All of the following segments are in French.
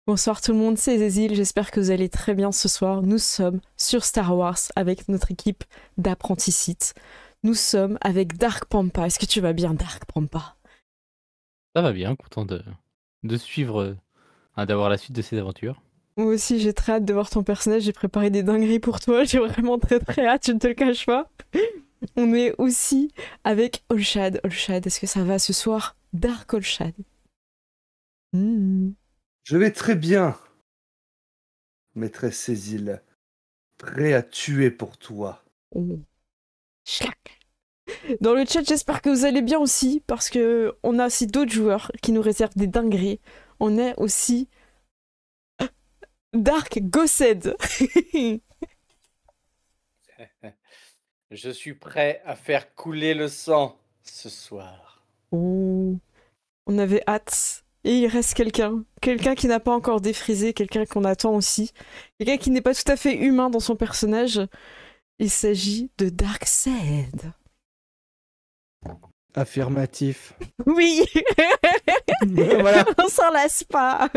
Bonsoir tout le monde, c'est Zézil, j'espère que vous allez très bien ce soir. Nous sommes sur Star Wars avec notre équipe d'apprentis Sith. Nous sommes avec Dark Pampa. Est-ce que tu vas bien, Dark Pampa? Ça va bien, content de suivre, d'avoir la suite de ces aventures. Moi aussi, j'ai très hâte de voir ton personnage. J'ai préparé des dingueries pour toi. J'ai vraiment très très hâte, je ne te le cache pas. On est aussi avec Olshad. Olshad, est-ce que ça va ce soir? Dark Olshad. Je vais très bien, maîtresse Cécile. Prêt à tuer pour toi. Oh. Schlack. Dans le chat, j'espère que vous allez bien aussi, parce que on a aussi d'autres joueurs qui nous réservent des dingueries. On est aussi Dark Gossed. Je suis prêt à faire couler le sang ce soir. Oh. On avait hâte. Et il reste quelqu'un. Quelqu'un qui n'a pas encore défrisé, quelqu'un qu'on attend aussi. Quelqu'un qui n'est pas tout à fait humain dans son personnage. Il s'agit de Darkseid. Affirmatif. Oui. Voilà. On s'en lasse pas.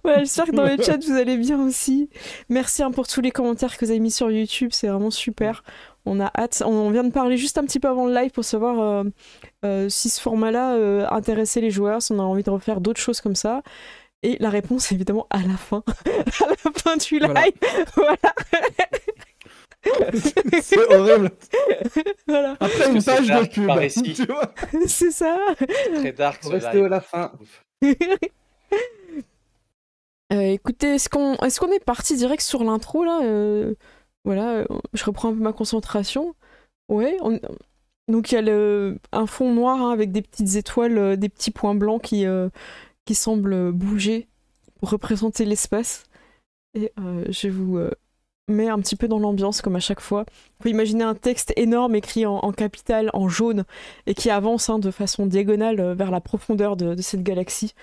Voilà, j'espère que dans le chat vous allez bien aussi. Merci pour tous les commentaires que vous avez mis sur YouTube, c'est vraiment super. On a hâte. On vient de parler juste un petit peu avant le live pour savoir si ce format-là intéressait les joueurs, si on a envie de refaire d'autres choses comme ça. Et la réponse évidemment à la fin, à la fin du live. Voilà. C'est horrible. Voilà. Après une page de pub, par ici. tu vois. C'est ça. Très dark ce Restez live. à la fin. Écoutez, est-ce qu'on est parti direct sur l'intro là Voilà, je reprends un peu ma concentration. Ouais, donc il y a un fond noir hein, avec des petites étoiles, des petits points blancs qui semblent bouger pour représenter l'espace. Et je vous mets un petit peu dans l'ambiance comme à chaque fois. Vous pouvez imaginer un texte énorme écrit en capital, en jaune, et qui avance hein, de façon diagonale vers la profondeur de cette galaxie.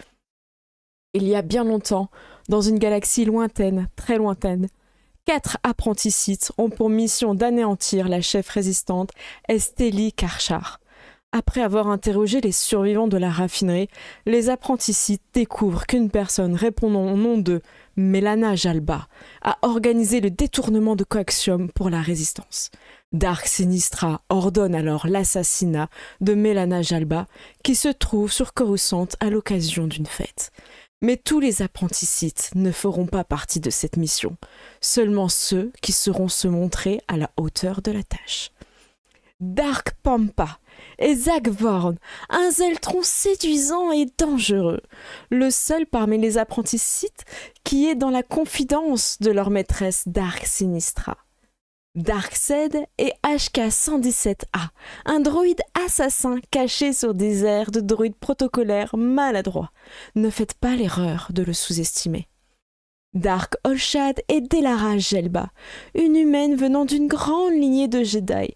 Il y a bien longtemps, dans une galaxie lointaine, très lointaine, 4 apprentis Sith ont pour mission d'anéantir la chef résistante Estélie Karchar. Après avoir interrogé les survivants de la raffinerie, les apprentis Sith découvrent qu'une personne répondant au nom de Mélana Jalba a organisé le détournement de coaxium pour la résistance. Dark Sinistra ordonne alors l'assassinat de Mélana Jalba, qui se trouve sur Coruscant à l'occasion d'une fête. Mais tous les apprentis Sith ne feront pas partie de cette mission, seulement ceux qui sauront se montrer à la hauteur de la tâche. Dark Pampa et Zack Vorn, un Zeltron séduisant et dangereux, le seul parmi les apprentis Sith qui est dans la confidence de leur maîtresse Dark Sinistra. Darkseid et HK-117A, un droïde assassin caché sur des airs de droïdes protocolaires maladroits. Ne faites pas l'erreur de le sous-estimer. Dark Olshad et Delara Jelba, une humaine venant d'une grande lignée de Jedi.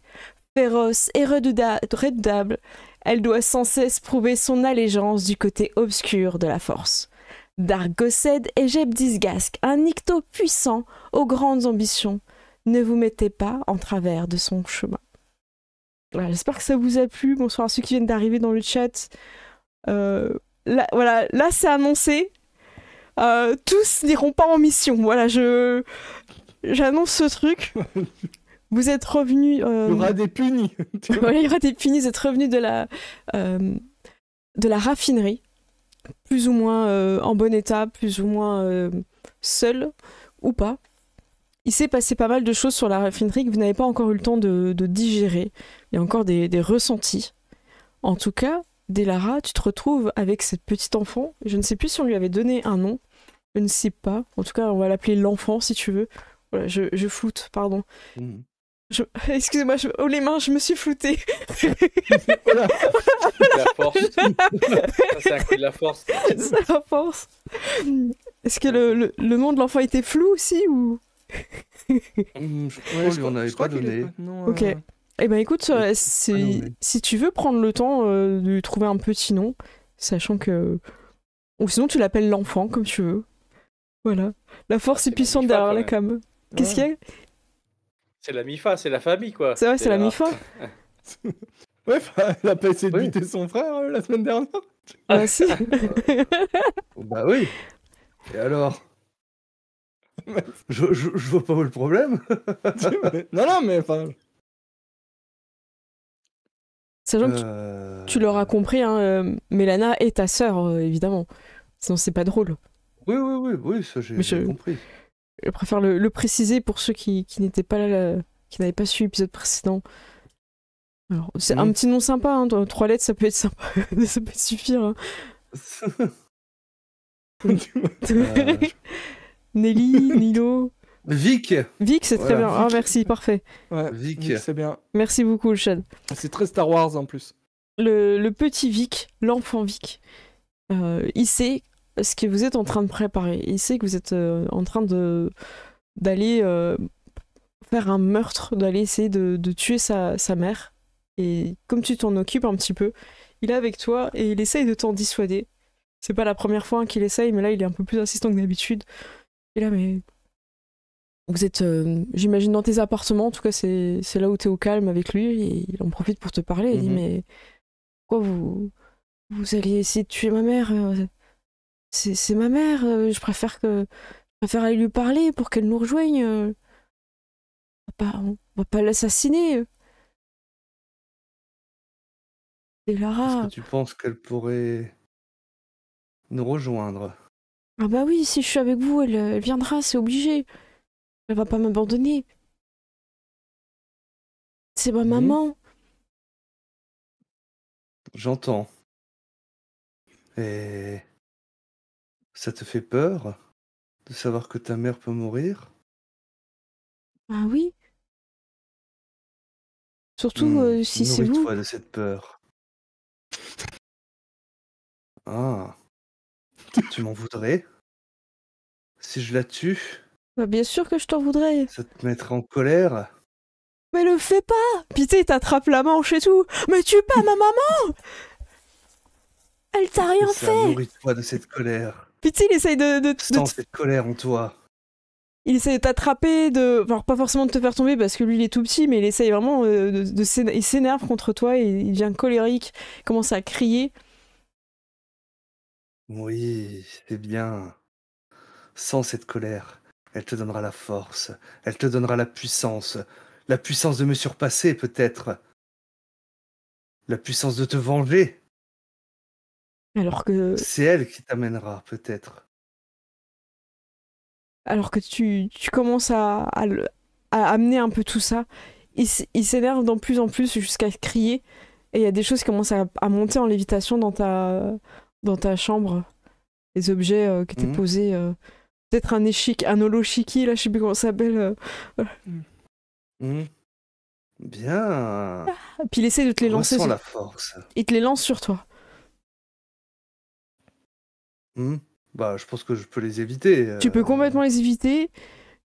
Féroce et redoutable, elle doit sans cesse prouver son allégeance du côté obscur de la Force. Dark Gossed et Jeb Disgask, un Nikto puissant aux grandes ambitions. Ne vous mettez pas en travers de son chemin. Voilà, j'espère que ça vous a plu. Bonsoir à ceux qui viennent d'arriver dans le chat. Là c'est annoncé. Tous n'iront pas en mission. Voilà, j'annonce ce truc. Vous êtes revenus... Il y aura des punis. Voilà, il y aura des punis. Vous êtes revenus de la raffinerie. Plus ou moins en bon état, plus ou moins seul ou pas. Il s'est passé pas mal de choses sur la raffinerie que vous n'avez pas encore eu le temps de digérer. Il y a encore des ressentis. En tout cas, Delara, tu te retrouves avec cette petite enfant. Je ne sais plus si on lui avait donné un nom. Je ne sais pas. En tout cas, on va l'appeler l'enfant si tu veux. Voilà, je floute, pardon. Excusez-moi, oh les mains, je me suis floutée. Voilà. La force. Ça, c'est un coup de la force. C'est la force. Est-ce que le nom de l'enfant était flou aussi ou... Je crois qu'on lui en avait pas donné. Ok. Eh ben écoute, si tu veux prendre le temps de lui trouver un petit nom, sachant que... Ou sinon tu l'appelles l'enfant, comme tu veux. Voilà. La force est puissante derrière la cam. Qu'est-ce qu'il y a? C'est la MIFA, c'est la famille, quoi. C'est vrai, c'est la MIFA. Ouais, elle a pas essayé de buter son frère la semaine dernière. Ah si. Bah oui. Et alors? Je vois pas où est le problème. Non, mais enfin. Sachant que tu l'auras compris, hein, Mélana est ta sœur, évidemment. Sinon, c'est pas drôle. Oui, ça Mais j'ai compris. Je préfère le préciser pour ceux qui n'étaient pas là, qui n'avaient pas suivi l'épisode précédent. Alors, c'est un petit nom sympa, hein, 3 lettres, ça peut être sympa, ça peut suffire. Hein. Nelly, Nilo. Vic, Vic, c'est très Voilà, bien. Ah, Vic. merci, parfait. Ouais, Vic. Vic, c'est bien. Merci beaucoup, Chad. C'est très Star Wars en plus. Le petit Vic, l'enfant Vic, il sait ce que vous êtes en train de préparer. Il sait que vous êtes en train d'aller faire un meurtre, d'aller essayer de tuer sa mère. Et comme tu t'en occupes un petit peu, il est avec toi et il essaye de t'en dissuader. C'est pas la première fois qu'il essaye, mais là il est un peu plus insistant que d'habitude. Et là, mais vous êtes, j'imagine, dans tes appartements, en tout cas c'est là où t'es au calme avec lui, et il en profite pour te parler. Il dit, mais pourquoi vous allez essayer de tuer ma mère? C'est ma mère, je préfère aller lui parler pour qu'elle nous rejoigne. On va pas l'assassiner. Et Est-ce Lara. que tu penses qu'elle pourrait nous rejoindre? Ah bah oui, si je suis avec vous, elle viendra, c'est obligé. Elle va pas m'abandonner. C'est ma maman. J'entends. Et ça te fait peur de savoir que ta mère peut mourir? Ah oui. Surtout si c'est vous. Nourris-toi de cette peur. Ah, tu m'en voudrais? Si je la tue, Bah bien sûr que je t'en voudrais. ça te mettrait en colère? Mais le fais pas. Puis tu sais, il t'attrape la manche et tout. Mais tue pas ma maman. Elle t'a rien Ça, fait. nourris-toi de cette colère. Puis tu sais, il essaye Sens cette colère en toi. il essaie de t'attraper, alors pas forcément de te faire tomber parce que lui il est tout petit, mais il essaye vraiment il s'énerve contre toi et il devient colérique, il commence à crier. Oui, c'est bien. Sens cette colère. Elle te donnera la force. Elle te donnera la puissance. La puissance de me surpasser, peut-être. La puissance de te venger. Alors que C'est elle qui t'amènera, peut-être. tu commences à amener un peu tout ça, il s'énerve de plus en plus jusqu'à crier et il y a des choses qui commencent à monter en lévitation dans ta chambre. Les objets qui étaient posés, peut-être un holoshiki, là je sais plus comment ça s'appelle. Bien. Puis il essaie de te les lancer. Ressens la force. Il te les lance sur toi. Bah, je pense que je peux les éviter. Tu peux complètement les éviter.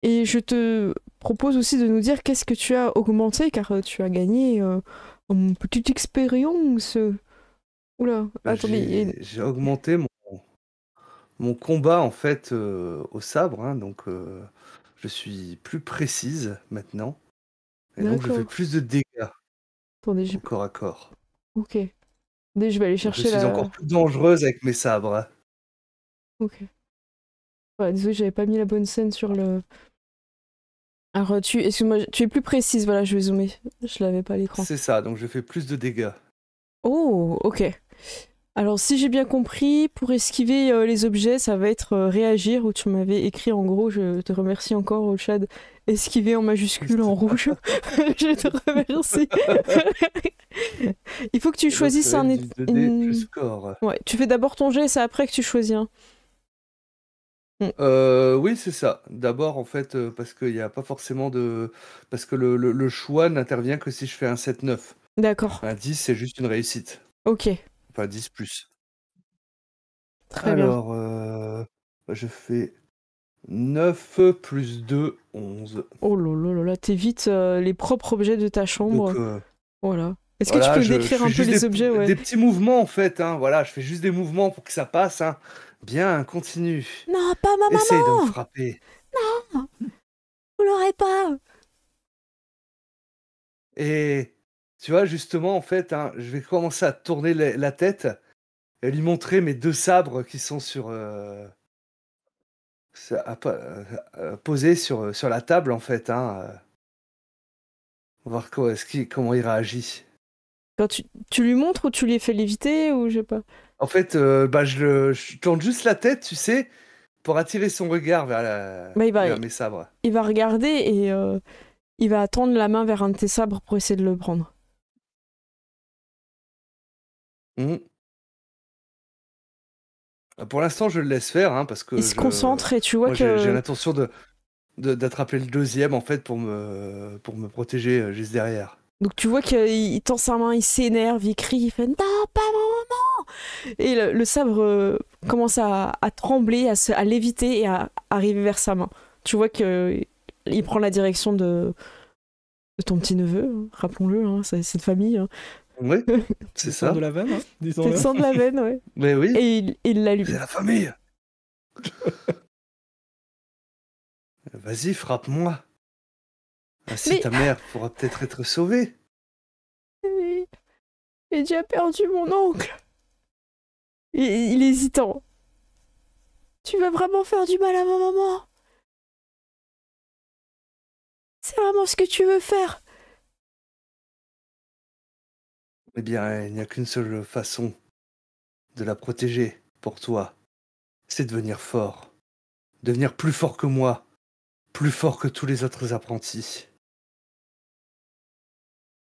Et je te propose aussi de nous dire qu'est-ce que tu as augmenté, car tu as gagné une petite expérience. Oula, Bah, attendez. j'ai augmenté mon combat, en fait, au sabre. Hein, donc, je suis plus précise maintenant. Et donc, je fais D'accord. plus de dégâts Attendez, au corps à corps. ok. Attendez, je vais aller Donc, je chercher suis encore plus dangereuse avec mes sabres. Hein. Ok. Ouais, désolé, j'avais pas mis la bonne scène sur le... Alors, excuse-moi, tu es plus précise, voilà, je vais zoomer. Je l'avais pas à l'écran. C'est ça, donc je fais plus de dégâts. Oh, ok. Alors, si j'ai bien compris, pour esquiver les objets, ça va être réagir, où tu m'avais écrit en gros, je te remercie encore, Olchad, esquiver en majuscule en rouge. Je te remercie. Il faut que tu choisisses un... Score. Ouais, tu fais d'abord ton jet, c'est après que tu choisis un. Oui, c'est ça. D'abord, en fait, parce qu'il n'y a pas forcément de... Parce que le choix n'intervient que si je fais un 7-9. D'accord. Un 10, c'est juste une réussite. Ok. Enfin, 10 plus. Très bien. Alors, je fais 9 plus 2, 11. Oh là là, t'es vite les propres objets de ta chambre. Donc, voilà. Est-ce voilà, que tu peux décrire un peu les objets, ouais. Des petits mouvements, en fait. Hein, voilà, je fais juste des mouvements pour que ça passe. Hein. Bien, continue. Non, pas ma maman. Essaye de me frapper. Non, vous l'aurez pas. Et tu vois, justement, en fait, hein, je vais commencer à tourner la tête et lui montrer mes 2 sabres qui sont sur posé sur la table, en fait. Hein, voir comment il réagit. Quand tu lui montres ou tu lui fais léviter ou je sais pas. En fait, je tourne juste la tête, tu sais, pour attirer son regard Bah, vers mes sabres. il va regarder et il va tendre la main vers un de tes sabres pour essayer de le prendre. Mhm. Pour l'instant, je le laisse faire, hein, parce que Il se concentre et tu vois moi, j'ai que l'intention d'attraper le deuxième, en fait, pour me protéger juste derrière. donc tu vois qu'il tend sa main, il s'énerve, il crie, il fait non, pas maman. Et le sabre commence à trembler, à léviter et à arriver vers sa main. Tu vois que il prend la direction de ton petit neveu, hein, rappelons-le, hein, c'est de famille. Hein. Oui, c'est Le sang ça. de la veine, hein, C'est le disons-le. sang de la veine, ouais. Mais oui, Et il l'allume. c'est la famille. Vas-y, frappe-moi. Ainsi, Mais- ta mère pourra peut-être être sauvée. J'ai déjà perdu mon oncle. Il est hésitant. Tu vas vraiment faire du mal à ma maman? C'est vraiment ce que tu veux faire? Eh bien, il n'y a qu'une seule façon de la protéger pour toi. C'est devenir fort. Devenir plus fort que moi. Plus fort que tous les autres apprentis.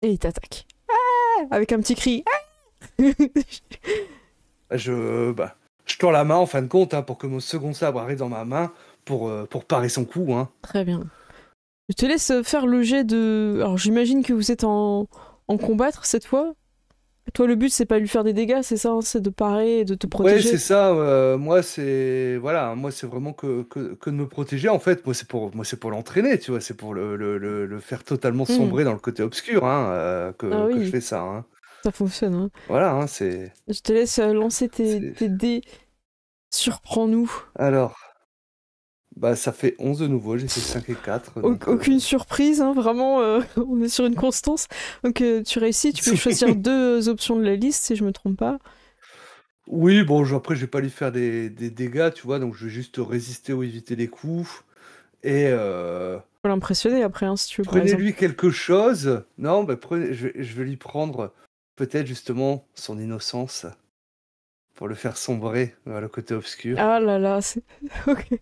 Et il t'attaque. Ah, avec un petit cri. Ah. Je tends la main en fin de compte, hein, pour que mon second sabre arrive dans ma main pour parer son coup. Hein. Très bien. Je te laisse faire le jet de... Alors j'imagine que vous êtes en combattre cette fois. Toi, le but, c'est pas lui faire des dégâts, c'est ça, hein, c'est de parer et de te Ouais, protéger. c'est ça. Moi, c'est vraiment que de me protéger. En fait, moi, c'est pour l'entraîner, tu vois. C'est pour le faire totalement sombrer dans le côté obscur, hein, Ah que je oui, fais ça. Hein. ça fonctionne. Hein. Voilà, hein, c'est. Je te laisse lancer tes dés. Surprends-nous. Alors, ça fait 11 de nouveau. J'ai fait 5 et 4. Aucune surprise, hein, vraiment, on est sur une constance. Donc tu réussis, tu peux choisir 2 options de la liste si je me trompe pas. Oui, bon, après, je vais pas lui faire des dégâts, tu vois. Donc, je vais juste résister ou éviter les coups. Et Faut l'impressionner après, hein, si tu veux, par exemple. prenez-lui quelque chose. Non, je vais lui prendre peut-être justement son innocence pour le faire sombrer vers le côté obscur. Ah là là, c'est... Ok.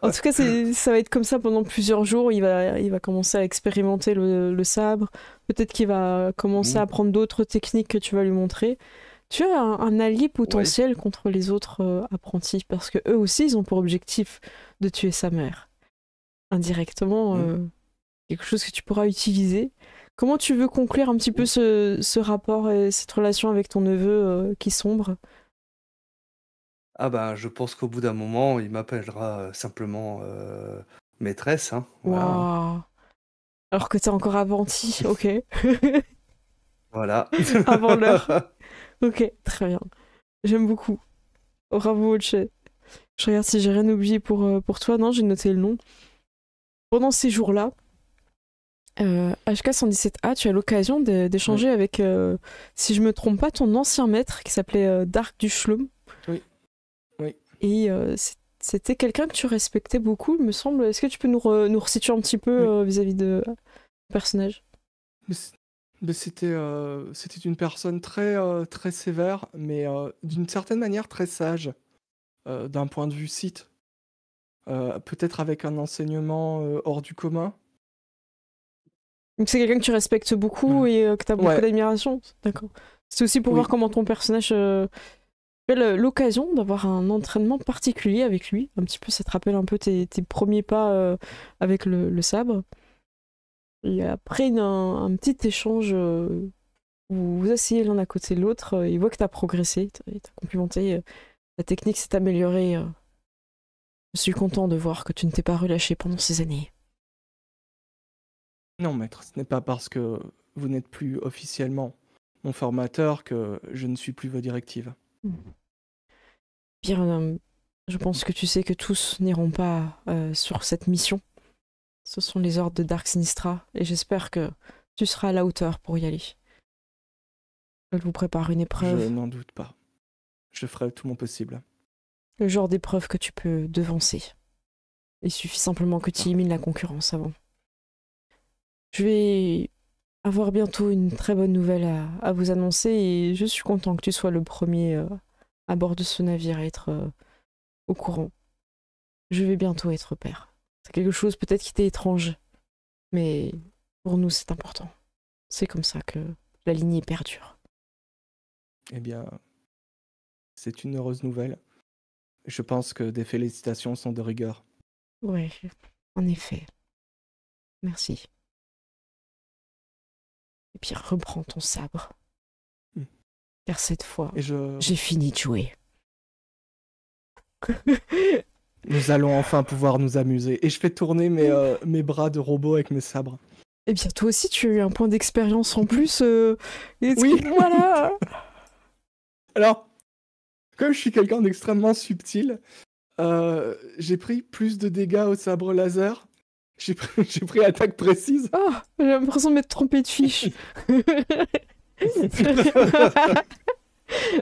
En tout cas, ça va être comme ça pendant plusieurs jours. Il va commencer à expérimenter le sabre. Peut-être qu'il va commencer à apprendre d'autres techniques que tu vas lui montrer. Tu as un allié potentiel contre les autres apprentis, parce que eux aussi, ils ont pour objectif de tuer sa mère. Indirectement, quelque chose que tu pourras utiliser. Comment tu veux conclure un petit peu ce rapport et cette relation avec ton neveu qui sombre? Ah ben, je pense qu'au bout d'un moment, il m'appellera simplement maîtresse. Hein, voilà. Waouh! Alors que t'es encore apprenti, ok. Voilà. Avant l'heure. Ok, très bien. J'aime beaucoup. Bravo, Olche. Je regarde si j'ai rien oublié pour toi. Non, j'ai noté le nom. Pendant ces jours-là, HK117A, tu as l'occasion d'échanger avec, si je me trompe pas, ton ancien maître qui s'appelait Dark Duchlum. Oui. Oui. Et c'était quelqu'un que tu respectais beaucoup, il me semble. Est-ce que tu peux nous resituer un petit peu vis-à-vis de personnage? C'était une personne très, très sévère, mais d'une certaine manière très sage, d'un point de vue site. Peut-être avec un enseignement hors du commun. Donc c'est quelqu'un que tu respectes beaucoup et que tu as beaucoup d'admiration. D'accord. C'est aussi pour voir comment ton personnage a l'occasion d'avoir un entraînement particulier avec lui. Un petit peu, ça te rappelle un peu tes premiers pas avec le sabre. Et après un petit échange où vous vous asseyez l'un à côté de l'autre, il voit que tu as progressé, il t'a complimenté, la technique s'est améliorée. Je suis content de voir que tu ne t'es pas relâché pendant ces années. Non, maître, ce n'est pas parce que vous n'êtes plus officiellement mon formateur que je ne suis plus vos directives. Bien, je pense que tu sais que tous n'iront pas sur cette mission. Ce sont les ordres de Dark Sinistra, et j'espère que tu seras à la hauteur pour y aller. Je vous prépare une épreuve. Je n'en doute pas. Je ferai tout mon possible. le genre d'épreuve que tu peux devancer. Il suffit simplement que tu élimines la concurrence avant. Je vais avoir bientôt une très bonne nouvelle à vous annoncer et je suis content que tu sois le premier à bord de ce navire à être au courant. Je vais bientôt être père. C'est quelque chose peut-être qui t'est étrange, mais pour nous c'est important. C'est comme ça que la lignée perdure. Eh bien, c'est une heureuse nouvelle. Je pense que des félicitations sont de rigueur. Ouais, en effet. Merci. Et puis reprends ton sabre. Mm. Car cette fois, Et j'ai fini de jouer. nous allons enfin pouvoir nous amuser. Et je fais tourner mes bras de robot avec mes sabres. Et bien toi aussi, tu as eu un point d'expérience en plus. Oui. Voilà. Alors, comme je suis quelqu'un d'extrêmement subtil, j'ai pris plus de dégâts au sabre laser. J'ai pris attaque précise. Oh, j'ai l'impression de m'être trompée de fiche.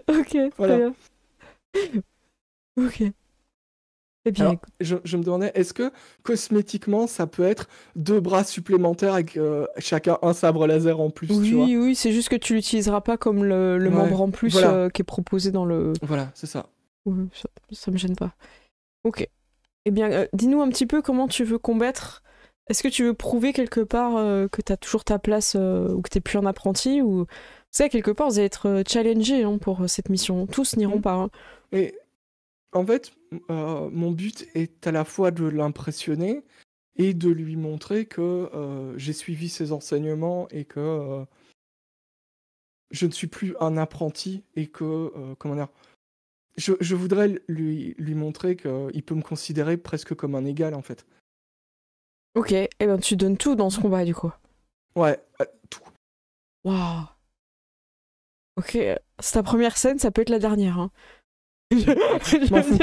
Ok, Voilà. très bien. Ok. Eh bien, Alors, écoute, je me demandais, est-ce que cosmétiquement, ça peut être 2 bras supplémentaires avec chacun un sabre laser en plus, tu vois? oui, c'est juste que tu l'utiliseras pas comme le Ouais, membre en plus voilà. qui est proposé dans le... Voilà, c'est ça. Ouais, ça me gêne pas. Ok. Eh bien, dis-nous un petit peu comment tu veux combattre. Est-ce que tu veux prouver quelque part que tu as toujours ta place ou que tu n'es plus un apprenti ou... Tu sais, quelque part, vous allez être challengé hein, pour cette mission. Tous n'iront pas. Hein. Et en fait, mon but est à la fois de l'impressionner et de lui montrer que j'ai suivi ses enseignements et que je ne suis plus un apprenti et que, comment dire, je voudrais lui montrer qu'il peut me considérer presque comme un égal, en fait. Ok, eh ben tu donnes tout dans ce combat, du coup. Ouais, tout. Waouh. Ok, c'est ta première scène, ça peut être la dernière. Hein. Je m'en fous.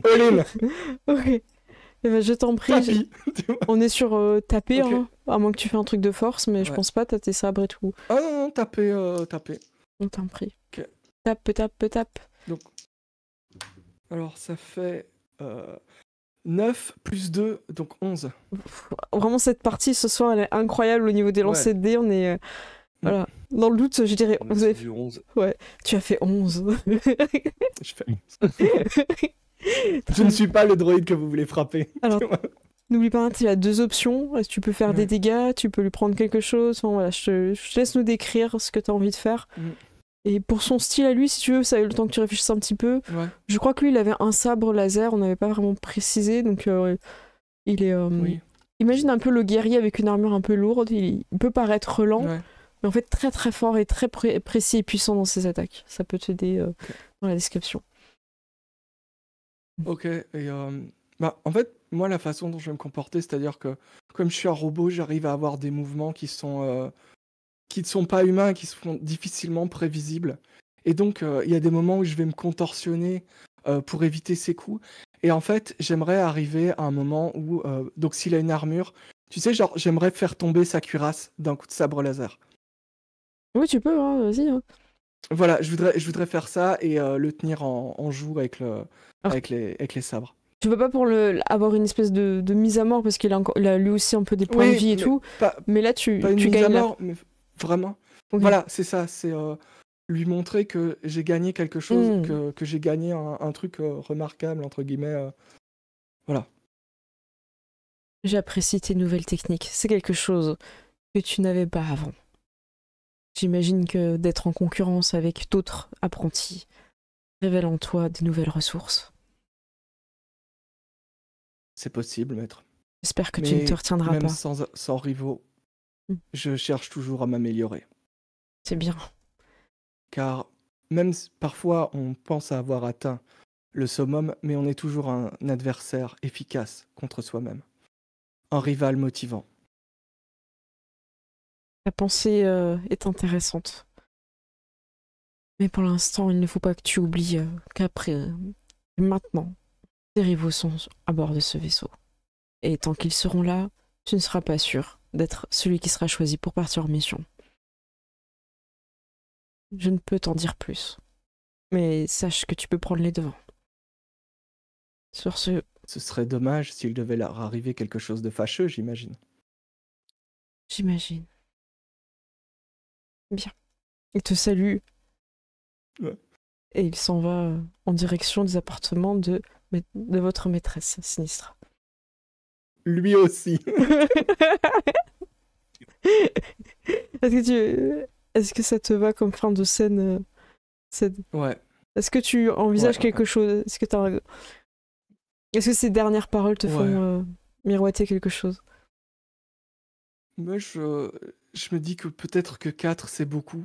Je All in. Ok. Eh ben, je t'en prie. Tapis. Tu vois. On est sur taper, Ok. hein, à moins que tu fais un truc de force, mais je Ouais. pense pas, t'as tes sabres et tout. Ah non, taper. On t'en prie. Ok. Tape. Donc, alors ça fait 9 plus 2, donc 11. Vraiment, cette partie ce soir, elle est incroyable au niveau des lancers de dés. On est. Voilà. Dans le doute, je dirais. On est Vous sur avez... du 11. Ouais, tu as fait 11. Je fais 11. Je ne suis pas le droïde que vous voulez frapper. Alors, n'oublie pas, tu as 2 options. Tu peux faire des dégâts, tu peux lui prendre quelque chose. Enfin, voilà, je te laisse nous décrire ce que tu as envie de faire. Et pour son style à lui, si tu veux, ça a eu le temps que tu réfléchisses un petit peu. Ouais. Je crois que lui, il avait un sabre laser, on n'avait pas vraiment précisé, donc il est... Oui. Imagine un peu le guerrier avec une armure un peu lourde, il peut paraître lent, Ouais. mais en fait très très fort et très précis et puissant dans ses attaques. Ça peut t'aider dans la description. Ok. Et en fait, moi, la façon dont je vais me comporter, c'est-à-dire que comme je suis un robot, j'arrive à avoir des mouvements qui ne sont pas humains, qui sont difficilement prévisibles. Et donc, il y a des moments où je vais me contorsionner pour éviter ces coups. Et en fait, j'aimerais arriver à un moment où, donc s'il a une armure, tu sais, genre, j'aimerais faire tomber sa cuirasse d'un coup de sabre laser. Oui, tu peux, hein, vas-y. Hein. Voilà, je voudrais faire ça et le tenir en joue avec les sabres. Tu veux pas pour avoir une espèce de mise à mort parce qu'il a lui aussi un peu des points de vie et tout, mais là tu pas une mise gagnes à mort, mais vraiment. Okay. Voilà, c'est ça, c'est lui montrer que j'ai gagné quelque chose, que j'ai gagné un truc remarquable, entre guillemets. Voilà. J'apprécie tes nouvelles techniques. C'est quelque chose que tu n'avais pas avant. J'imagine que d'être en concurrence avec d'autres apprentis révèle en toi des nouvelles ressources. C'est possible, maître. J'espère que tu ne te retiendras même pas. Sans rivaux, je cherche toujours à m'améliorer. C'est bien. Car même parfois on pense avoir atteint le summum, mais on est toujours un adversaire efficace contre soi-même. Un rival motivant. La pensée est intéressante. Mais pour l'instant, il ne faut pas que tu oublies qu'après, maintenant, tes rivaux sont à bord de ce vaisseau. Et tant qu'ils seront là, tu ne seras pas sûr d'être celui qui sera choisi pour partir en mission. Je ne peux t'en dire plus. Mais sache que tu peux prendre les devants. sur ce... Ce serait dommage s'il devait leur arriver quelque chose de fâcheux, j'imagine. J'imagine. Bien. Il te salue. Ouais. Et il s'en va en direction des appartements de votre maîtresse, Sinistra. Lui aussi. Est-ce que ça te va comme fin de scène Ouais. Est-ce que tu envisages Ouais. quelque chose? Est-ce que ces dernières paroles te font miroiter quelque chose? Moi, je me dis que peut-être que 4, c'est beaucoup.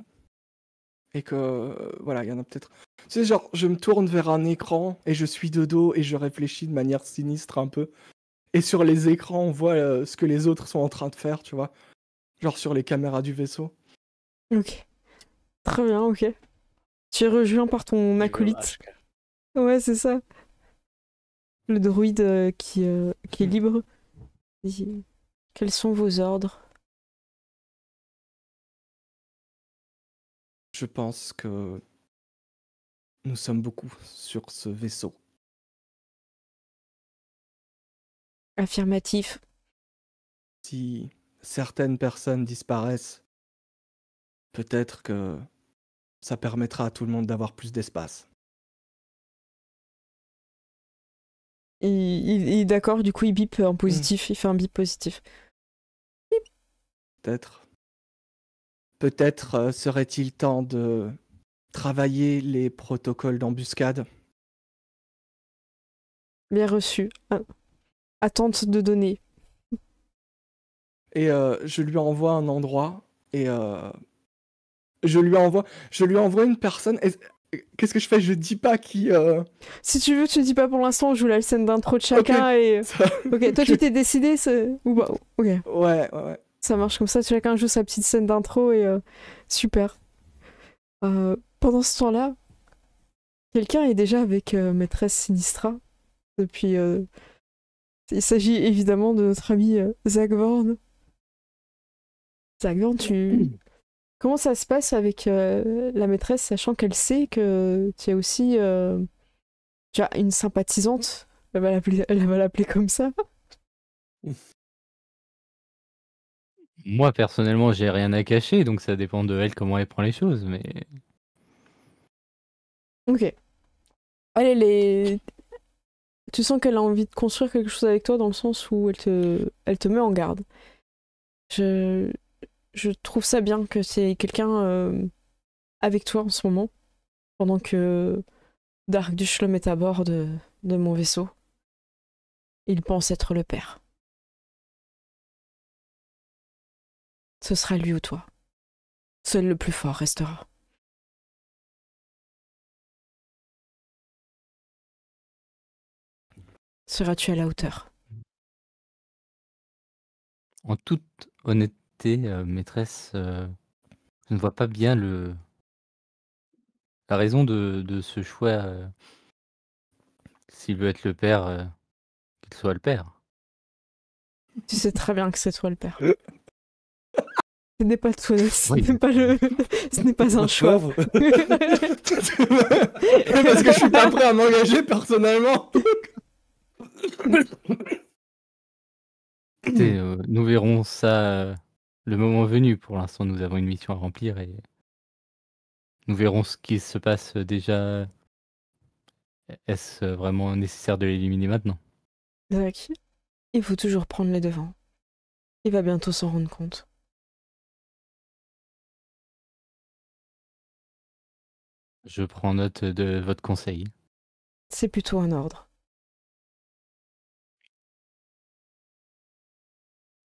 Et que, voilà, il y en a peut-être... Tu sais, genre, je me tourne vers un écran et je suis de dos et je réfléchis de manière sinistre un peu. Et sur les écrans, on voit ce que les autres sont en train de faire, tu vois. Genre sur les caméras du vaisseau. Ok. Très bien, ok. Tu es rejoint par ton acolyte. Ouais, c'est ça. Le druide qui est libre. Quels sont vos ordres? Je pense que nous sommes beaucoup sur ce vaisseau. Affirmatif. Si certaines personnes disparaissent, peut-être que ça permettra à tout le monde d'avoir plus d'espace. Il est d'accord, du coup il bip en positif, il fait un bip positif. Peut-être. Peut-être serait-il temps de travailler les protocoles d'embuscade. Bien reçu. Attente de données. Et je lui envoie un endroit et je lui envoie une personne. Qu'est-ce que je fais? Je dis pas qui. Si tu veux, tu dis pas pour l'instant, on joue la scène d'intro de chacun et. Ok, toi tu t'es décidé ou pas? Ok. Ouais. Ça marche comme ça, chacun joue sa petite scène d'intro et super. Pendant ce temps-là, quelqu'un est déjà avec maîtresse Sinistra depuis. Il s'agit évidemment de notre ami Zagvorn. Zagvorn, comment ça se passe avec la maîtresse, sachant qu'elle sait que tu as aussi tu as une sympathisante, elle va l'appeler comme ça. Moi, personnellement, j'ai rien à cacher, donc ça dépend de elle comment elle prend les choses, mais Ok. Elle tu sens qu'elle a envie de construire quelque chose avec toi dans le sens où elle te met en garde. Je trouve ça bien que c'est quelqu'un avec toi en ce moment, pendant que Dark Duchlum est à bord de mon vaisseau. Il pense être le père. Ce sera lui ou toi. Seul le plus fort restera. Seras-tu à la hauteur? en toute honnêteté, maîtresse, je ne vois pas bien la raison de ce choix, s'il veut être le père, qu'il soit le père. Tu sais très bien que c'est toi le père. Ce n'est pas toi, ce Oui. n'est pas ce n'est pas un choix. Pauvre. Parce que je suis pas prêt à m'engager personnellement. Écoutez, nous verrons ça, le moment venu. Pour l'instant, nous avons une mission à remplir et nous verrons ce qui se passe, déjà. Est-ce vraiment nécessaire de l'éliminer maintenant? Zach, il faut toujours prendre les devants. Il va bientôt s'en rendre compte. Je prends note de votre conseil. C'est plutôt un ordre.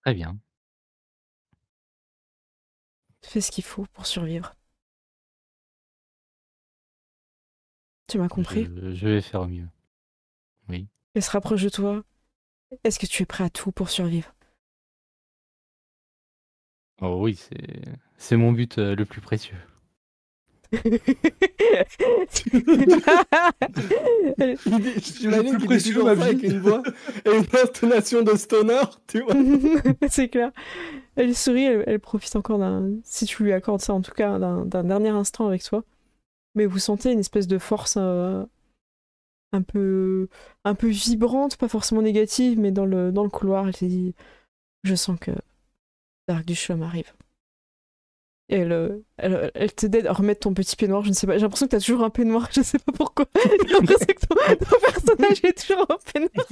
Très bien. Fais ce qu'il faut pour survivre. Tu m'as compris? Je vais faire au mieux. Oui. Elle se rapproche de toi. Est-ce que tu es prêt à tout pour survivre? Oh oui, c'est mon but, le plus précieux. J'imagine qu'il est précieux, toujours ma fait avec vie. une voix et une intonation de stoner, tu vois. C'est clair. Elle sourit, elle profite encore si tu lui accordes ça en tout cas, d'un dernier instant avec toi. Mais vous sentez une espèce de force un peu vibrante, pas forcément négative, mais dans le couloir. Elle te dit, je sens que Dark du Chaume arrive. Et elle t'aide à remettre ton petit peignoir, je ne sais pas. J'ai l'impression que t'as toujours un peignoir, je sais pas pourquoi. J'ai l'impression que ton personnage est toujours un peignoir.